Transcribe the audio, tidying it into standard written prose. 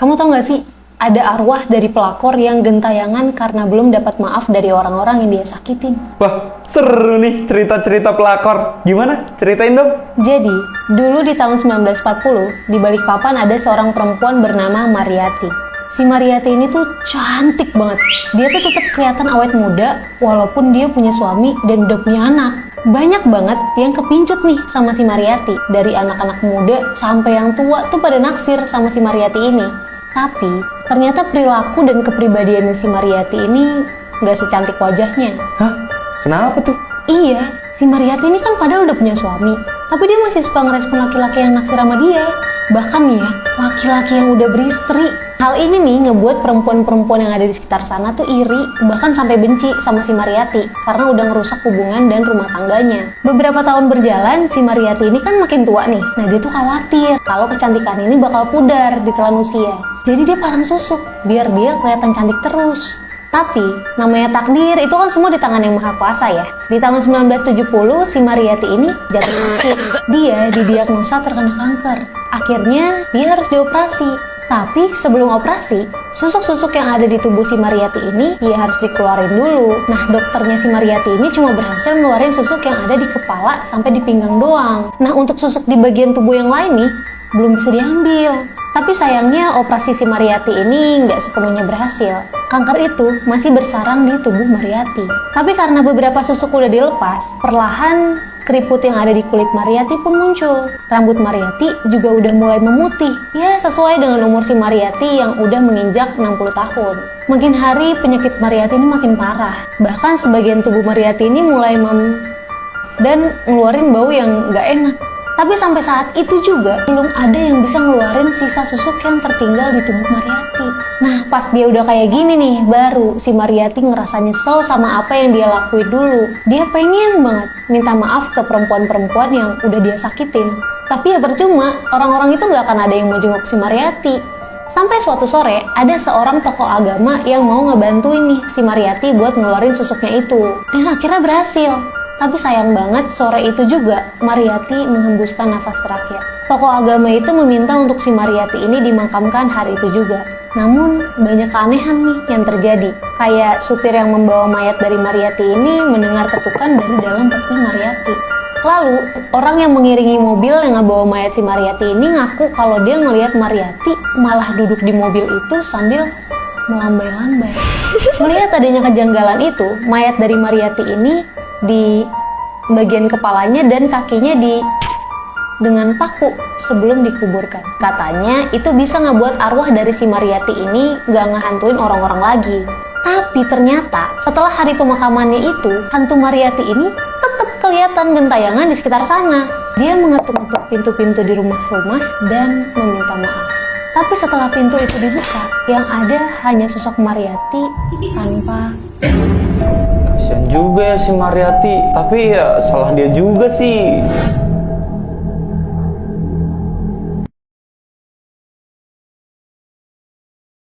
Kamu tahu nggak sih, ada arwah dari pelakor yang gentayangan karena belum dapat maaf dari orang-orang yang dia sakitin. Wah, seru nih cerita-cerita pelakor. Gimana? Ceritain dong. Jadi, dulu di tahun 1940, di Balikpapan ada seorang perempuan bernama Mariati. Si Mariati ini tuh cantik banget. Dia tuh tetap kelihatan awet muda, walaupun dia punya suami dan udah punya anak. Banyak banget yang kepincut nih sama si Mariati. Dari anak-anak muda sampai yang tua tuh pada naksir sama si Mariati ini. Tapi, ternyata perilaku dan kepribadian si Mariati ini nggak secantik wajahnya. Hah? Kenapa tuh? Iya, si Mariati ini kan padahal udah punya suami. Tapi dia masih suka ngerespon laki-laki yang naksir sama dia. Bahkan nih ya, laki-laki yang udah beristri. Hal ini nih ngebuat perempuan-perempuan yang ada di sekitar sana tuh iri, bahkan sampai benci sama si Mariati karena udah ngerusak hubungan dan rumah tangganya. Beberapa tahun berjalan, si Mariati ini kan makin tua nih. Nah, dia tuh khawatir kalau kecantikan ini bakal pudar ditelan usia. Jadi dia pasang susuk biar dia kelihatan cantik terus. Tapi, namanya takdir itu kan semua di tangan yang maha kuasa ya. Di tahun 1970, si Mariati ini jatuh sakit. Dia didiagnosa terkena kanker. Akhirnya, dia harus dioperasi. Tapi sebelum operasi, susuk-susuk yang ada di tubuh si Mariati ini ya harus dikeluarin dulu. Nah, dokternya si Mariati ini cuma berhasil ngeluarin susuk yang ada di kepala sampai di pinggang doang. Nah, untuk susuk di bagian tubuh yang lain nih, belum bisa diambil. Tapi sayangnya operasi si Mariati ini nggak sepenuhnya berhasil. Kanker itu masih bersarang di tubuh Mariati. Tapi karena beberapa susuk udah dilepas, perlahan keriput yang ada di kulit Mariati pun muncul. Rambut Mariati juga udah mulai memutih. Ya, sesuai dengan umur si Mariati yang udah menginjak 60 tahun. Makin hari penyakit Mariati ini makin parah. Bahkan sebagian tubuh Mariati ini mulai dan ngeluarin bau yang nggak enak. Tapi sampai saat itu juga belum ada yang bisa ngeluarin sisa susuk yang tertinggal di tubuh Mariati. Nah, pas dia udah kayak gini nih, baru si Mariati ngerasa nyesel sama apa yang dia lakuin dulu. Dia pengen banget minta maaf ke perempuan-perempuan yang udah dia sakitin. Tapi ya percuma, orang-orang itu nggak akan ada yang mau jenguk si Mariati. Sampai suatu sore, ada seorang tokoh agama yang mau ngebantuin nih si Mariati buat ngeluarin susuknya itu. Dan akhirnya berhasil. Tapi sayang banget, sore itu juga Mariati menghembuskan nafas terakhir. Tokoh agama itu meminta untuk si Mariati ini dimakamkan hari itu juga. Namun, banyak keanehan nih yang terjadi. Kayak supir yang membawa mayat dari Mariati ini mendengar ketukan dari dalam peti Mariati. Lalu, orang yang mengiringi mobil yang ngebawa mayat si Mariati ini ngaku kalau dia ngelihat Mariati malah duduk di mobil itu sambil melambai-lambai. Melihat adanya kejanggalan itu, mayat dari Mariati ini di bagian kepalanya dan kakinya dengan paku sebelum dikuburkan. Katanya itu bisa ngebuat arwah dari si Mariati ini gak ngehantuin orang-orang lagi. Tapi ternyata setelah hari pemakamannya itu, hantu Mariati ini tetap kelihatan gentayangan di sekitar sana. Dia mengetuk-ngetuk pintu-pintu di rumah-rumah dan meminta maaf. Tapi setelah pintu itu dibuka, yang ada hanya sosok Mariati tanpa... Kasian juga ya si Mariati, tapi ya salah dia juga sih.